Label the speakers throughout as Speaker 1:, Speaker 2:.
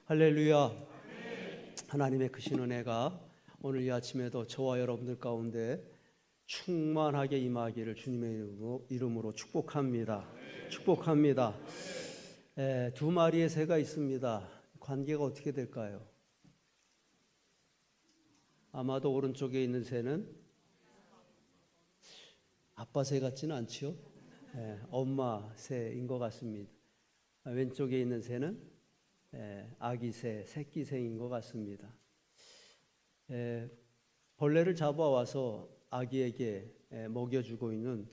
Speaker 1: 할렐루야. 하나님의 크신 은혜가 오늘 이 아침에도 저와 여러분들 가운데 충만하게 임하기를 주님의 이름으로 축복합니다. 축복합니다. 두 마리의 새가 있습니다. 관계가 어떻게 될까요? 아마도 오른쪽에 있는 새는 아빠 새 같지는 않지요? 엄마 새인 것 같습니다. 왼쪽에 있는 새는 아기 새, 새끼 새인 것 같습니다. 벌레를 잡아와서 아기에게 먹여주고 있는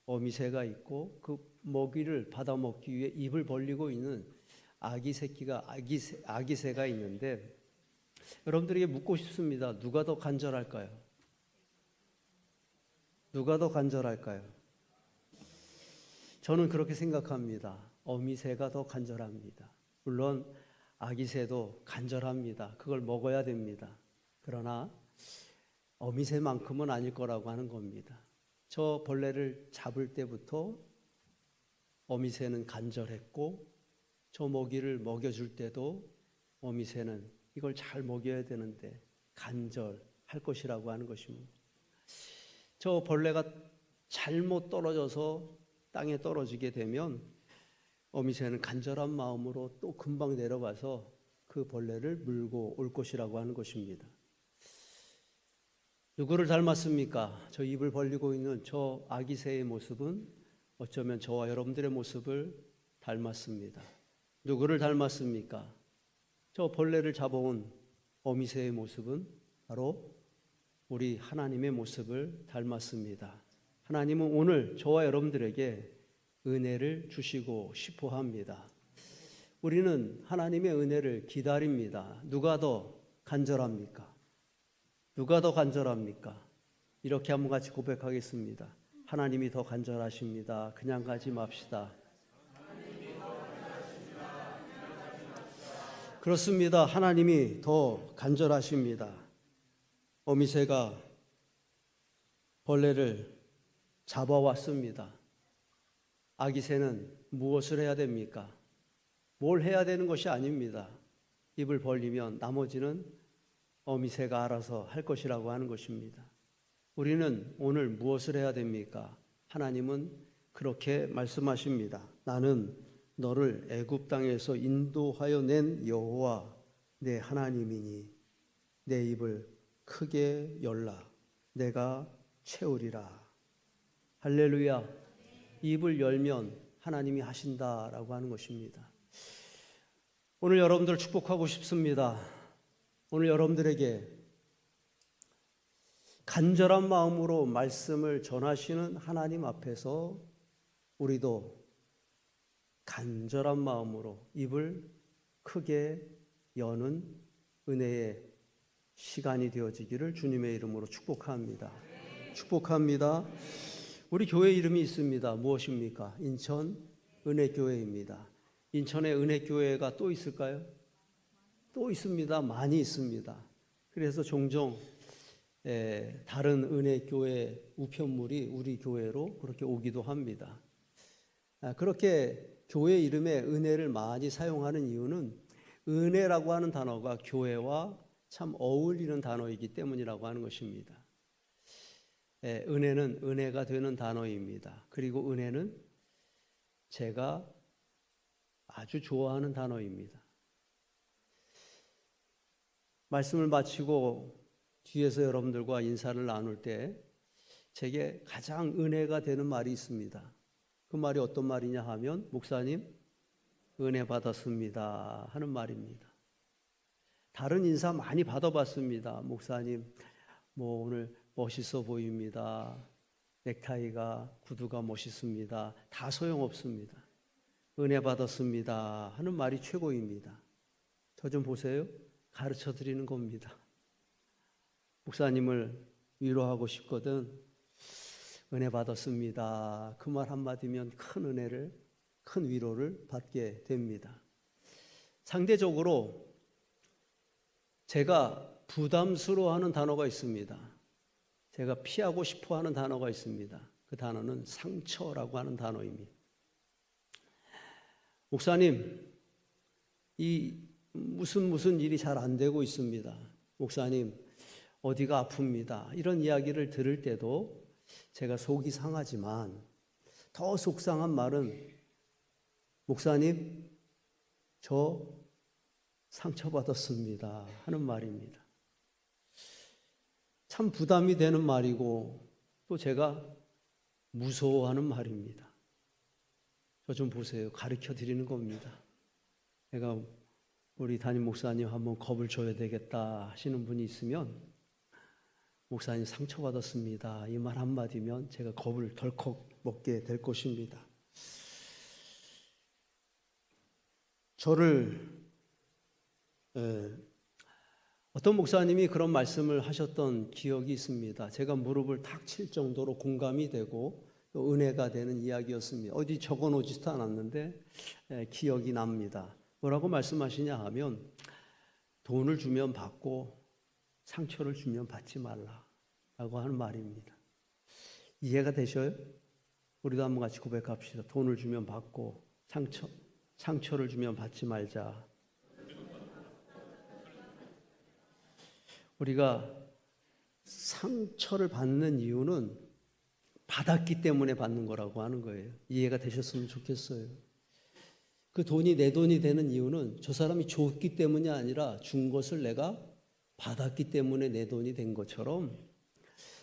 Speaker 1: 어미새가 있고 그 먹이를 받아 먹기 위해 입을 벌리고 있는 아기 새가 있는데 여러분들에게 묻고 싶습니다. 누가 더 간절할까요? 누가 더 간절할까요? 저는 그렇게 생각합니다. 어미새가 더 간절합니다. 물론 아기새도 간절합니다. 그걸 먹어야 됩니다. 그러나 어미새만큼은 아닐 거라고 하는 겁니다. 저 벌레를 잡을 때부터 어미새는 간절했고 저 먹이를 먹여줄 때도 어미새는 이걸 잘 먹여야 되는데 간절할 것이라고 하는 것입니다. 저 벌레가 잘못 떨어져서 땅에 떨어지게 되면 어미새는 간절한 마음으로 또 금방 내려가서 그 벌레를 물고 올 것이라고 하는 것입니다. 누구를 닮았습니까? 저 입을 벌리고 있는 저 아기 새의 모습은 어쩌면 저와 여러분들의 모습을 닮았습니다. 누구를 닮았습니까? 저 벌레를 잡아온 어미새의 모습은 바로 우리 하나님의 모습을 닮았습니다. 하나님은 오늘 저와 여러분들에게 은혜를 주시고 싶어 합니다. 우리는 하나님의 은혜를 기다립니다. 누가 더 간절합니까? 누가 더 간절합니까? 이렇게 한번 같이 고백하겠습니다. 하나님이 더 간절하십니다. 그냥 가지 맙시다. 그렇습니다. 하나님이 더 간절하십니다. 어미새가 벌레를 잡아왔습니다. 아기새는 무엇을 해야 됩니까? 뭘 해야 되는 것이 아닙니다. 입을 벌리면 나머지는 어미새가 알아서 할 것이라고 하는 것입니다. 우리는 오늘 무엇을 해야 됩니까? 하나님은 그렇게 말씀하십니다. 나는 너를 애굽 땅에서 인도하여 낸 여호와 내 하나님이니 내 입을 크게 열라 내가 채우리라. 할렐루야. 입을 열면 하나님이 하신다라고 하는 것입니다. 오늘 여러분들 축복하고 싶습니다. 오늘 여러분들에게 간절한 마음으로 말씀을 전하시는 하나님 앞에서 우리도 간절한 마음으로 입을 크게 여는 은혜의 시간이 되어지기를 주님의 이름으로 축복합니다. 축복합니다. 우리 교회 이름이 있습니다. 무엇입니까? 인천 은혜교회입니다. 인천에 은혜교회가 또 있을까요? 또 있습니다. 많이 있습니다. 그래서 종종 다른 은혜교회 우편물이 우리 교회로 그렇게 오기도 합니다. 그렇게 교회 이름에 은혜를 많이 사용하는 이유는 은혜라고 하는 단어가 교회와 참 어울리는 단어이기 때문이라고 하는 것입니다. 은혜는 은혜가 되는 단어입니다. 그리고 은혜는 제가 아주 좋아하는 단어입니다. 말씀을 마치고 뒤에서 여러분들과 인사를 나눌 때 제게 가장 은혜가 되는 말이 있습니다. 그 말이 어떤 말이냐 하면 목사님 은혜 받았습니다 하는 말입니다. 다른 인사 많이 받아봤습니다. 목사님 오늘 멋있어 보입니다. 넥타이가 구두가 멋있습니다. 다 소용없습니다. 은혜 받았습니다 하는 말이 최고입니다. 저 좀 보세요. 가르쳐 드리는 겁니다. 목사님을 위로하고 싶거든. 은혜 받았습니다. 그 말 한마디면 큰 은혜를, 큰 위로를 받게 됩니다. 상대적으로 제가 부담스러워하는 단어가 있습니다. 제가 피하고 싶어 하는 단어가 있습니다. 그 단어는 상처라고 하는 단어입니다. 목사님, 이 무슨 일이 잘 안 되고 있습니다. 목사님, 어디가 아픕니다. 이런 이야기를 들을 때도 제가 속이 상하지만 더 속상한 말은 목사님, 저 상처받았습니다 하는 말입니다. 참 부담이 되는 말이고 또 제가 무서워하는 말입니다. 저 좀 보세요. 가르쳐 드리는 겁니다. 내가 우리 담임 목사님 한번 겁을 줘야 되겠다 하시는 분이 있으면 목사님 상처받았습니다. 이 말 한마디면 제가 겁을 덜컥 먹게 될 것입니다. 어떤 목사님이 그런 말씀을 하셨던 기억이 있습니다. 제가 무릎을 탁 칠 정도로 공감이 되고 또 은혜가 되는 이야기였습니다. 어디 적어놓지도 않았는데 기억이 납니다. 뭐라고 말씀하시냐 하면 돈을 주면 받고 상처를 주면 받지 말라라고 하는 말입니다. 이해가 되셔요? 우리도 한번 같이 고백합시다. 돈을 주면 받고 상처를 주면 받지 말자. 우리가 상처를 받는 이유는 받았기 때문에 받는 거라고 하는 거예요. 이해가 되셨으면 좋겠어요. 그 돈이 내 돈이 되는 이유는 저 사람이 줬기 때문이 아니라 준 것을 내가 받았기 때문에 내 돈이 된 것처럼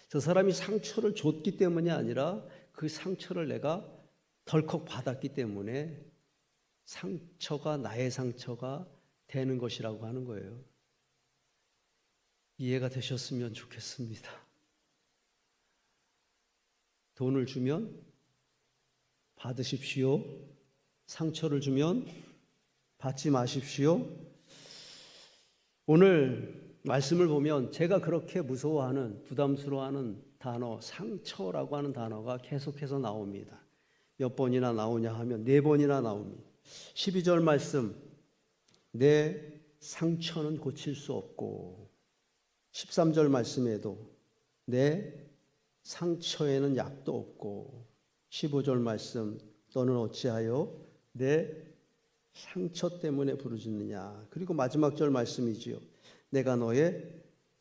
Speaker 1: 저 사람이 상처를 줬기 때문이 아니라 그 상처를 내가 덜컥 받았기 때문에 상처가 나의 상처가 되는 것이라고 하는 거예요. 이해가 되셨으면 좋겠습니다. 돈을 주면 받으십시오. 상처를 주면 받지 마십시오. 오늘 말씀을 보면 제가 그렇게 무서워하는 부담스러워하는 단어 상처라고 하는 단어가 계속해서 나옵니다. 몇 번이나 나오냐 하면 4번이나 나옵니다. 12절 말씀 내 상처는 고칠 수 없고 13절 말씀에도 내 상처에는 약도 없고 15절 말씀 너는 어찌하여 내 상처 때문에 부르짖느냐. 그리고 마지막 절 말씀이지요. 내가 너의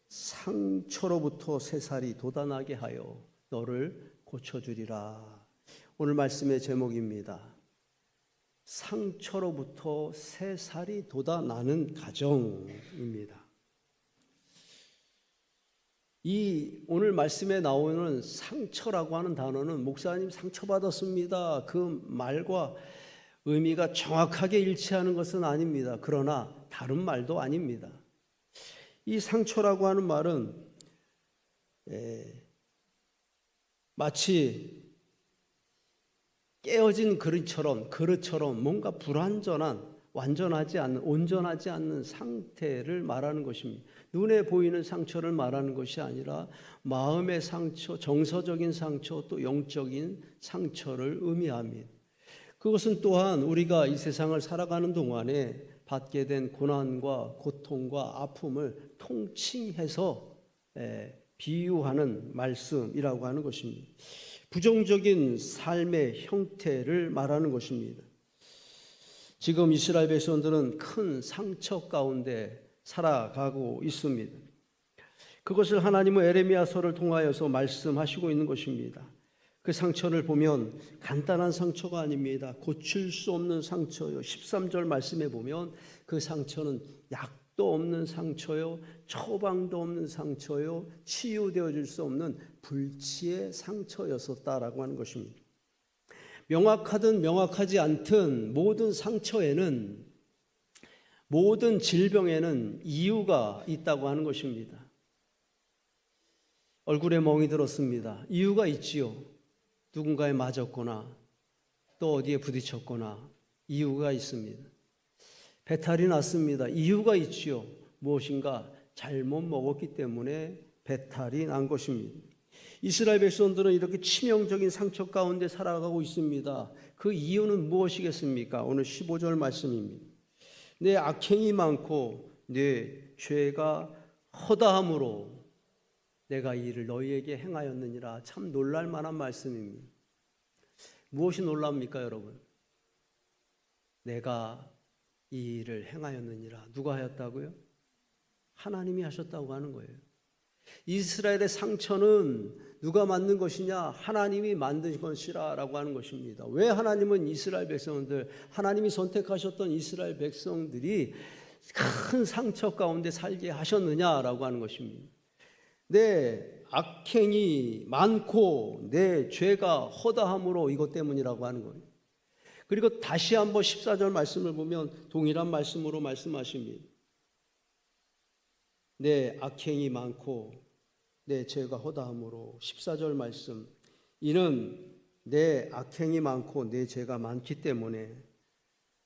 Speaker 1: 상처로부터 새살이 돋아나게 하여 너를 고쳐주리라. 오늘 말씀의 제목입니다. 상처로부터 새살이 돋아나는 가정입니다. 이 오늘 말씀에 나오는 상처라고 하는 단어는 목사님 상처받았습니다. 그 말과 의미가 정확하게 일치하는 것은 아닙니다. 그러나 다른 말도 아닙니다. 이 상처라고 하는 말은 마치 깨어진 그릇처럼 뭔가 불완전한 온전하지 않는 상태를 말하는 것입니다. 눈에 보이는 상처를 말하는 것이 아니라 마음의 상처, 정서적인 상처, 또 영적인 상처를 의미합니다. 그것은 또한 우리가 이 세상을 살아가는 동안에 받게 된 고난과 고통과 아픔을 통칭해서 비유하는 말씀이라고 하는 것입니다. 부정적인 삶의 형태를 말하는 것입니다. 지금 이스라엘 백성들은 큰 상처 가운데 살아가고 있습니다. 그것을 하나님은 에레미야서를 통하여서 말씀하시고 있는 것입니다. 그 상처를 보면 간단한 상처가 아닙니다. 고칠 수 없는 상처요. 13절 말씀에 보면 그 상처는 약도 없는 상처요. 처방도 없는 상처요. 치유되어질 수 없는 불치의 상처였었다라고 하는 것입니다. 명확하든 명확하지 않든 모든 상처에는, 모든 질병에는 이유가 있다고 하는 것입니다. 얼굴에 멍이 들었습니다. 이유가 있지요. 누군가에 맞았거나 또 어디에 부딪혔거나 이유가 있습니다. 배탈이 났습니다. 이유가 있지요. 무엇인가 잘못 먹었기 때문에 배탈이 난 것입니다. 이스라엘 백성들은 이렇게 치명적인 상처 가운데 살아가고 있습니다. 그 이유는 무엇이겠습니까? 오늘 15절 말씀입니다. 내 악행이 많고 내 죄가 허다함으로 내가 이 일을 너희에게 행하였느니라. 참 놀랄 만한 말씀입니다. 무엇이 놀랍니까, 여러분? 내가 이 일을 행하였느니라. 누가 하였다고요? 하나님이 하셨다고 하는 거예요. 이스라엘의 상처는 누가 만든 것이냐? 하나님이 만든 것이라고 하는 것입니다. 왜 하나님은 이스라엘 백성들, 하나님이 선택하셨던 이스라엘 백성들이 큰 상처 가운데 살게 하셨느냐라고 하는 것입니다. 내 악행이 많고 내 죄가 허다함으로 이것 때문이라고 하는 거예요. 그리고 다시 한번 14절 말씀을 보면 동일한 말씀으로 말씀하십니다. 내 악행이 많고 내 죄가 허다함으로 14절 말씀, 이는 내 악행이 많고 내 죄가 많기 때문에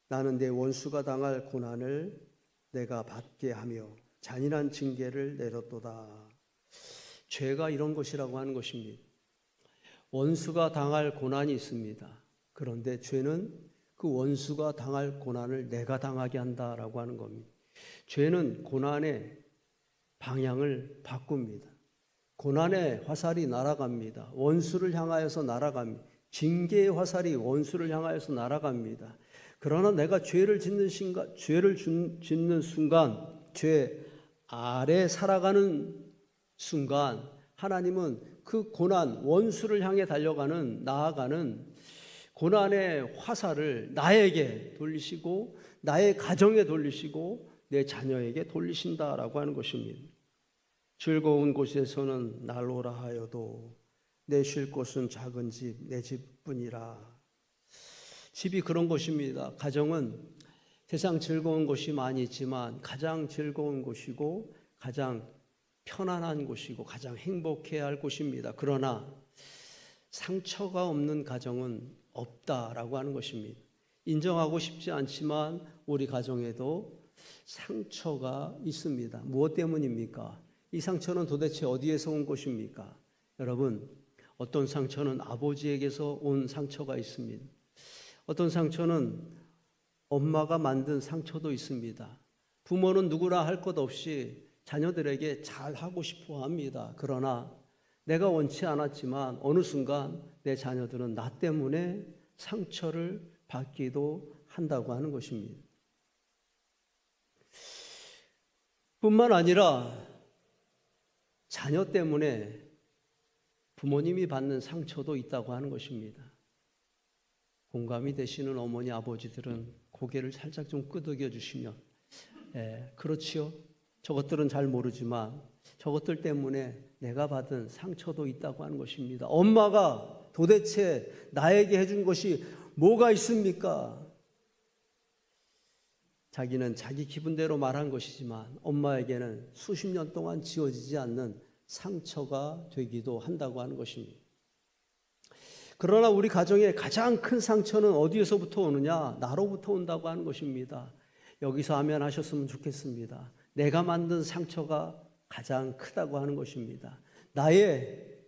Speaker 1: 나는 내 원수가 당할 고난을 내가 받게 하며 잔인한 징계를 내렸도다. 죄가 이런 것이라고 하는 것입니다. 원수가 당할 고난이 있습니다. 그런데 죄는 그 원수가 당할 고난을 내가 당하게 한다라고 하는 겁니다. 죄는 고난의 방향을 바꿉니다. 고난의 화살이 날아갑니다. 원수를 향하여서 날아갑니다. 징계의 화살이 원수를 향하여서 날아갑니다. 그러나 내가 죄를 짓는 순간, 죄 아래 살아가는 순간 하나님은 그 고난, 원수를 향해 나아가는 고난의 화살을 나에게 돌리시고 나의 가정에 돌리시고 내 자녀에게 돌리신다라고 하는 것입니다. 즐거운 곳에서는 날로라 하여도 내 쉴 곳은 작은 집, 내 집뿐이라. 집이 그런 것입니다. 가정은 세상 즐거운 곳이 많이 있지만 가장 즐거운 곳이고 가장 편안한 곳이고 가장 행복해야 할 곳입니다. 그러나 상처가 없는 가정은 없다라고 하는 것입니다. 인정하고 싶지 않지만 우리 가정에도 상처가 있습니다. 무엇 때문입니까? 이 상처는 도대체 어디에서 온 것입니까? 여러분, 어떤 상처는 아버지에게서 온 상처가 있습니다. 어떤 상처는 엄마가 만든 상처도 있습니다. 부모는 누구나 할 것 없이 자녀들에게 잘하고 싶어 합니다. 그러나 내가 원치 않았지만 어느 순간 내 자녀들은 나 때문에 상처를 받기도 한다고 하는 것입니다. 뿐만 아니라 자녀 때문에 부모님이 받는 상처도 있다고 하는 것입니다. 공감이 되시는 어머니 아버지들은 고개를 살짝 좀 끄덕여 주시면 그렇지요. 저것들은 잘 모르지만 저것들 때문에 내가 받은 상처도 있다고 하는 것입니다. 엄마가 도대체 나에게 해준 것이 뭐가 있습니까? 자기는 자기 기분대로 말한 것이지만 엄마에게는 수십 년 동안 지워지지 않는 상처가 되기도 한다고 하는 것입니다. 그러나 우리 가정의 가장 큰 상처는 어디에서부터 오느냐? 나로부터 온다고 하는 것입니다. 여기서 아멘 하셨으면 좋겠습니다. 내가 만든 상처가 가장 크다고 하는 것입니다. 나의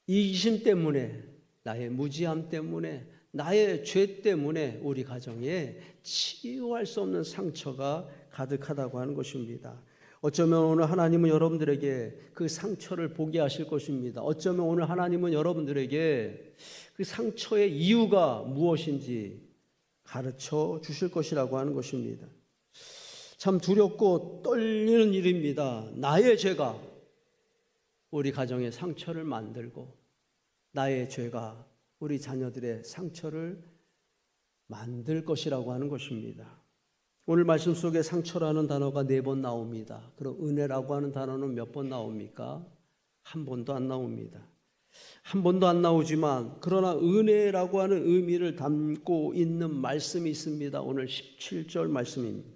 Speaker 1: 이기심 때문에, 나의 무지함 때문에, 나의 죄 때문에 우리 가정에 치유할 수 없는 상처가 가득하다고 하는 것입니다. 어쩌면 오늘 하나님은 여러분들에게 그 상처를 보게 하실 것입니다. 어쩌면 오늘 하나님은 여러분들에게 그 상처의 이유가 무엇인지 가르쳐 주실 것이라고 하는 것입니다. 참 두렵고 떨리는 일입니다. 나의 죄가 우리 가정의 상처를 만들고 나의 죄가 우리 자녀들의 상처를 만들 것이라고 하는 것입니다. 오늘 말씀 속에 상처라는 단어가 4번 나옵니다. 그럼 은혜라고 하는 단어는 몇 번 나옵니까? 한 번도 안 나옵니다. 한 번도 안 나오지만 그러나 은혜라고 하는 의미를 담고 있는 말씀이 있습니다. 오늘 17절 말씀입니다.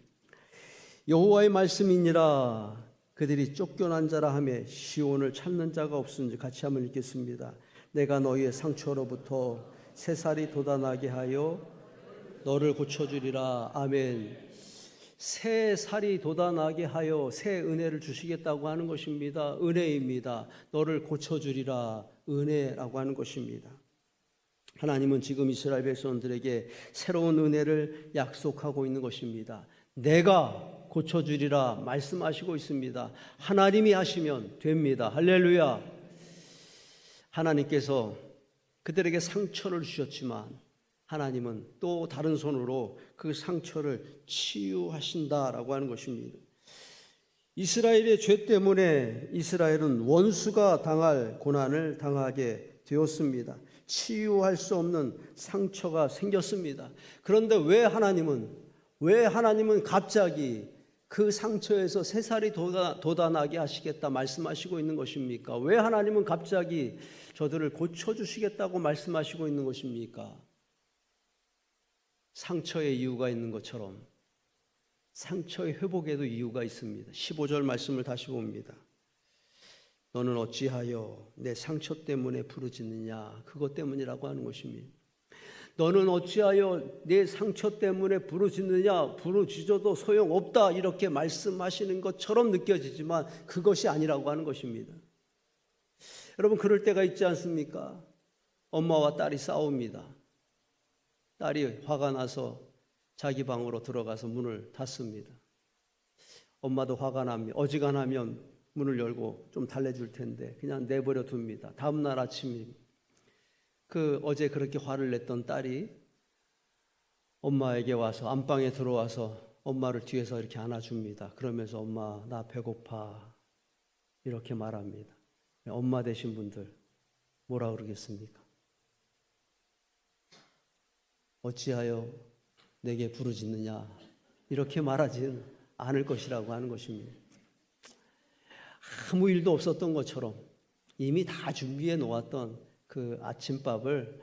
Speaker 1: 여호와의 말씀이니라 그들이 쫓겨난 자라 하며 시온을 찾는 자가 없은지 같이 한번 읽겠습니다. 내가 너희의 상처로부터 새살이 돋아나게 하여 너를 고쳐주리라. 아멘. 새 살이 돋아나게 하여 새 은혜를 주시겠다고 하는 것입니다. 은혜입니다. 너를 고쳐주리라. 은혜라고 하는 것입니다. 하나님은 지금 이스라엘 백성들에게 새로운 은혜를 약속하고 있는 것입니다. 내가 고쳐주리라 말씀하시고 있습니다. 하나님이 하시면 됩니다. 할렐루야. 하나님께서 그들에게 상처를 주셨지만 하나님은 또 다른 손으로 그 상처를 치유하신다라고 하는 것입니다. 이스라엘의 죄 때문에 이스라엘은 원수가 당할 고난을 당하게 되었습니다. 치유할 수 없는 상처가 생겼습니다. 그런데 왜 하나님은 갑자기 그 상처에서 새살이 돋아나게 하시겠다 말씀하시고 있는 것입니까? 왜 하나님은 갑자기 저들을 고쳐주시겠다고 말씀하시고 있는 것입니까? 상처에 이유가 있는 것처럼 상처의 회복에도 이유가 있습니다. 15절 말씀을 다시 봅니다. 너는 어찌하여 내 상처 때문에 부르짖느냐? 그것 때문이라고 하는 것입니다. 너는 어찌하여 내 상처 때문에 부르짖느냐? 부르짖어도 소용없다 이렇게 말씀하시는 것처럼 느껴지지만 그것이 아니라고 하는 것입니다. 여러분, 그럴 때가 있지 않습니까? 엄마와 딸이 싸웁니다. 딸이 화가 나서 자기 방으로 들어가서 문을 닫습니다. 엄마도 화가 나면 어지간하면 문을 열고 좀 달래줄 텐데 그냥 내버려 둡니다. 다음 날 아침 어제 그렇게 화를 냈던 딸이 엄마에게 와서 안방에 들어와서 엄마를 뒤에서 이렇게 안아줍니다. 그러면서 엄마 나 배고파 이렇게 말합니다. 엄마 되신 분들 뭐라 그러겠습니까? 어찌하여 내게 부르짖느냐 이렇게 말하지는 않을 것이라고 하는 것입니다. 아무 일도 없었던 것처럼 이미 다 준비해 놓았던 그 아침밥을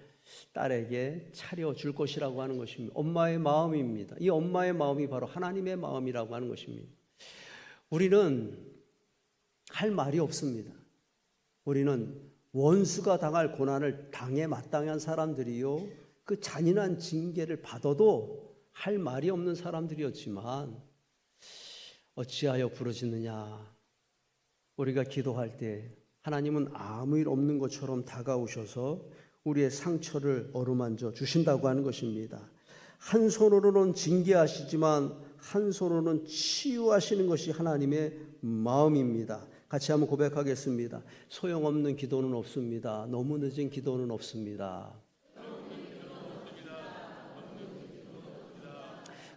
Speaker 1: 딸에게 차려줄 것이라고 하는 것입니다. 엄마의 마음입니다. 이 엄마의 마음이 바로 하나님의 마음이라고 하는 것입니다. 우리는 할 말이 없습니다. 우리는 원수가 당할 고난을 당해 마땅한 사람들이요, 그 잔인한 징계를 받아도 할 말이 없는 사람들이었지만 어찌하여 부르짖느냐? 우리가 기도할 때 하나님은 아무 일 없는 것처럼 다가오셔서 우리의 상처를 어루만져 주신다고 하는 것입니다. 한 손으로는 징계하시지만 한 손으로는 치유하시는 것이 하나님의 마음입니다. 같이 한번 고백하겠습니다. 소용없는 기도는 없습니다. 너무 늦은 기도는 없습니다.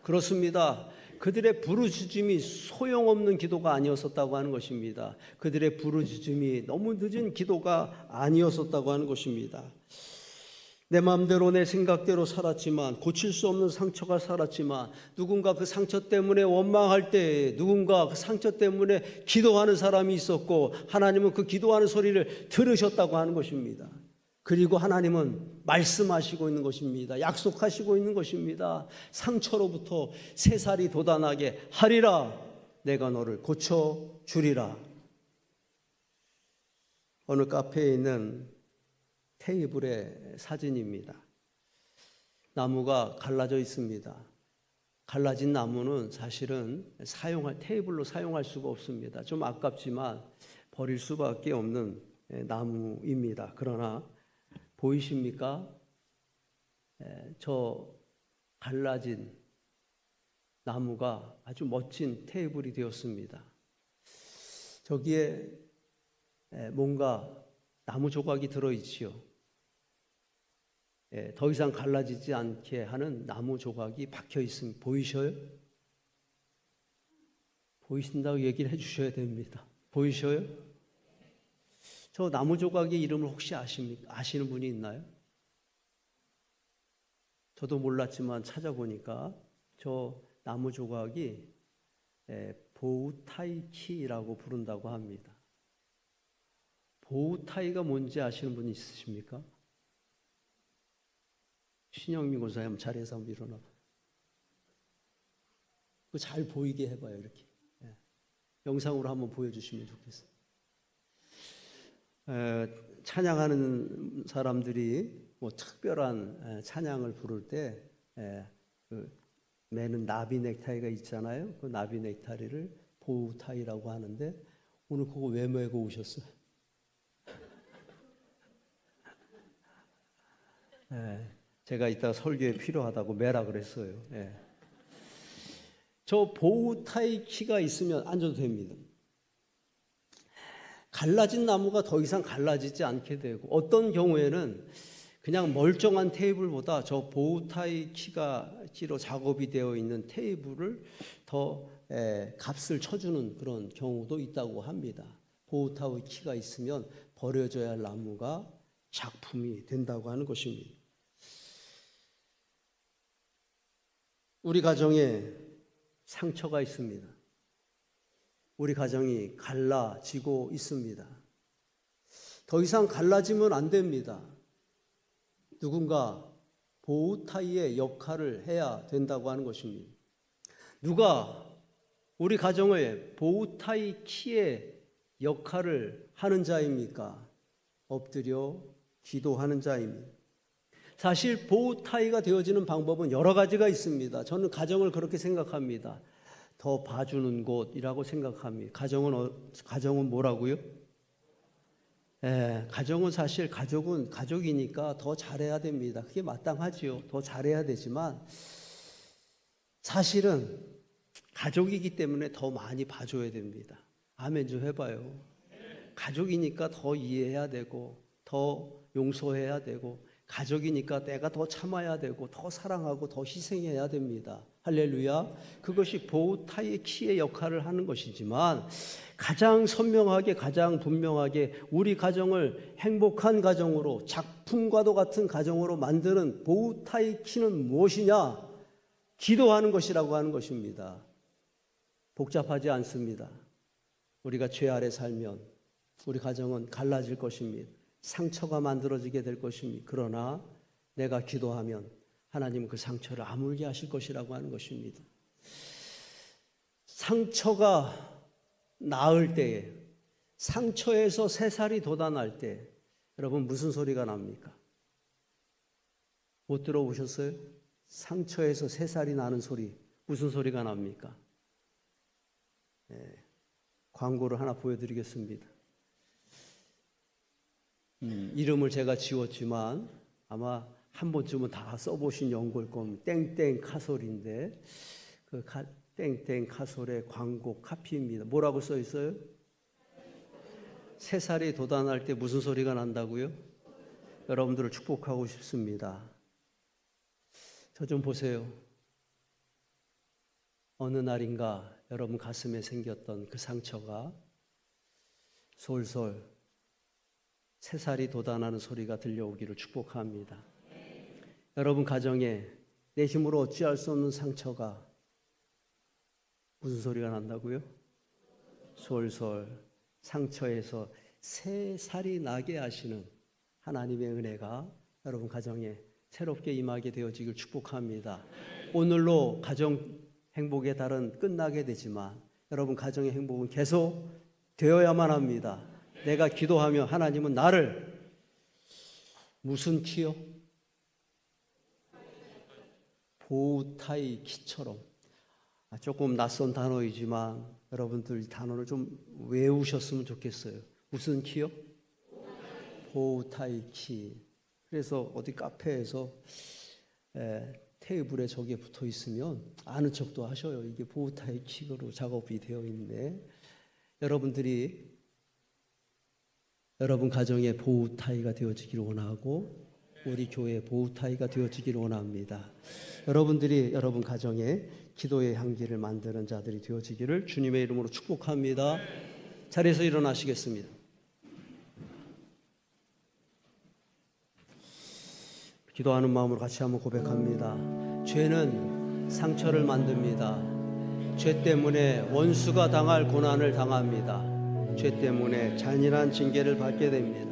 Speaker 1: 그렇습니다. 그들의 부르짖음이 소용없는 기도가 아니었었다고 하는 것입니다. 그들의 부르짖음이 너무 늦은 기도가 아니었었다고 하는 것입니다. 내 마음대로 내 생각대로 살았지만, 고칠 수 없는 상처가 살았지만, 누군가 그 상처 때문에 원망할 때 누군가 그 상처 때문에 기도하는 사람이 있었고 하나님은 그 기도하는 소리를 들으셨다고 하는 것입니다. 그리고 하나님은 말씀하시고 있는 것입니다. 약속하시고 있는 것입니다. 상처로부터 새살이 돋아나게 하리라. 내가 너를 고쳐주리라. 어느 카페에 있는 테이블의 사진입니다. 나무가 갈라져 있습니다. 갈라진 나무는 사실은 테이블로 사용할 수가 없습니다. 좀 아깝지만 버릴 수밖에 없는 나무입니다. 그러나 보이십니까? 저 갈라진 나무가 아주 멋진 테이블이 되었습니다. 저기에 뭔가 나무 조각이 들어있지요. 더 이상 갈라지지 않게 하는 나무 조각이 박혀 있습니다. 보이셔요? 보이신다고 얘기를 해주셔야 됩니다. 보이셔요? 저 나무 조각의 이름을 혹시 아십니까? 아시는 분이 있나요? 저도 몰랐지만 찾아보니까 저 나무 조각이 보우타이키라고 부른다고 합니다. 보우타이가 뭔지 아시는 분이 있으십니까? 신영민 권사님 한번 자리에서 한번 일어나봐. 그거 잘 보이게 해봐요. 이렇게 영상으로 한번 보여주시면 좋겠어요. 찬양하는 사람들이 뭐 특별한 찬양을 부를 때 매는 나비 넥타이가 있잖아요. 그 나비 넥타이를 보우타이라고 하는데 오늘 그거 왜 메고 오셨어요? 제가 이따 설교에 필요하다고 매라 그랬어요. 저 보우타이 키가 있으면 앉아도 됩니다. 갈라진 나무가 더 이상 갈라지지 않게 되고, 어떤 경우에는 그냥 멀쩡한 테이블보다 저 보우타이 키로 작업이 되어 있는 테이블을 더 값을 쳐주는 그런 경우도 있다고 합니다. 보우타이 키가 있으면 버려져야 할 나무가 작품이 된다고 하는 것입니다. 우리 가정에 상처가 있습니다. 우리 가정이 갈라지고 있습니다. 더 이상 갈라지면 안 됩니다. 누군가 보우타이의 역할을 해야 된다고 하는 것입니다. 누가 우리 가정을 보우타이 키의 역할을 하는 자입니까? 엎드려 기도하는 자입니다. 사실 보우타이가 되어지는 방법은 여러 가지가 있습니다. 저는 가정을 그렇게 생각합니다. 더 봐주는 곳이라고 생각합니다. 가정은 뭐라고요? 가정은 사실 가족은 가족이니까 더 잘해야 됩니다. 그게 마땅하지요. 더 잘해야 되지만 사실은 가족이기 때문에 더 많이 봐줘야 됩니다. 아멘 좀 해봐요. 가족이니까 더 이해해야 되고 더 용서해야 되고 가족이니까 내가 더 참아야 되고 더 사랑하고 더 희생해야 됩니다. 할렐루야. 그것이 보우타이 키의 역할을 하는 것이지만 가장 선명하게 가장 분명하게 우리 가정을 행복한 가정으로 작품과도 같은 가정으로 만드는 보우타이 키는 무엇이냐? 기도하는 것이라고 하는 것입니다. 복잡하지 않습니다. 우리가 죄 아래 살면 우리 가정은 갈라질 것입니다. 상처가 만들어지게 될 것입니다. 그러나 내가 기도하면 하나님은 그 상처를 아물게 하실 것이라고 하는 것입니다. 상처가 나을 때에, 상처에서 새살이 돋아날 때 여러분 무슨 소리가 납니까? 못 들어보셨어요? 상처에서 새살이 나는 소리 무슨 소리가 납니까? 광고를 하나 보여드리겠습니다. 이름을 제가 지웠지만 아마 한 번쯤은 다 써보신 연구일 겁니다. 땡땡 카솔인데 그 땡땡 카솔의 광고 카피입니다. 뭐라고 써 있어요? 새살이 돋아날 때 무슨 소리가 난다고요? 여러분들을 축복하고 싶습니다. 저 좀 보세요. 어느 날인가 여러분 가슴에 생겼던 그 상처가 솔솔 새살이 돋아나는 소리가 들려오기를 축복합니다. 여러분 가정에 내 힘으로 어찌할 수 없는 상처가 무슨 소리가 난다고요? 솔솔 상처에서 새살이 나게 하시는 하나님의 은혜가 여러분 가정에 새롭게 임하게 되어지길 축복합니다. 오늘로 가정 행복의 달은 끝나게 되지만 여러분 가정의 행복은 계속 되어야만 합니다. 내가 기도하며 하나님은 나를 무슨 키요? 보우타이 키처럼 조금 낯선 단어이지만 여러분들 이 단어를 좀 외우셨으면 좋겠어요. 무슨 키요? 보우타이 키. 그래서 어디 카페에서 테이블에 저게 붙어 있으면 아는 척도 하셔요. 이게 보우타이 키로 작업이 되어 있네. 여러분들이 여러분 가정의 보우타이가 되어지기를 원하고 우리 교회의 보우타이가 되어지기를 원합니다. 여러분들이 여러분 가정에 기도의 향기를 만드는 자들이 되어지기를 주님의 이름으로 축복합니다. 자리에서 일어나시겠습니다. 기도하는 마음으로 같이 한번 고백합니다. 죄는 상처를 만듭니다. 죄 때문에 원수가 당할 고난을 당합니다. 죄 때문에 잔인한 징계를 받게 됩니다.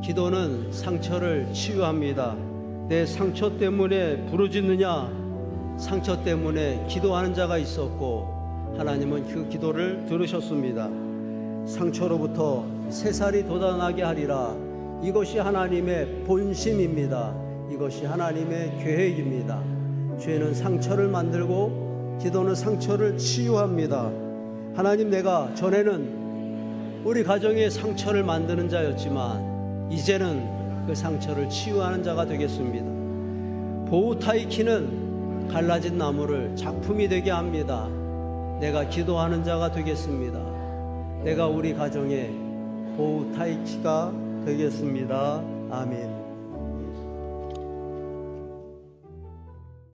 Speaker 1: 기도는 상처를 치유합니다. 내 상처 때문에 부르짖느냐? 상처 때문에 기도하는 자가 있었고 하나님은 그 기도를 들으셨습니다. 상처로부터 새살이 돋아나게 하리라. 이것이 하나님의 본심입니다. 이것이 하나님의 계획입니다. 죄는 상처를 만들고 기도는 상처를 치유합니다. 하나님, 내가 전에는 우리 가정에 상처를 만드는 자였지만 이제는 그 상처를 치유하는 자가 되겠습니다. 보우타이 키는 갈라진 나무를 작품이 되게 합니다. 내가 기도하는 자가 되겠습니다. 내가 우리 가정에 보우타이 키가 되겠습니다. 아멘.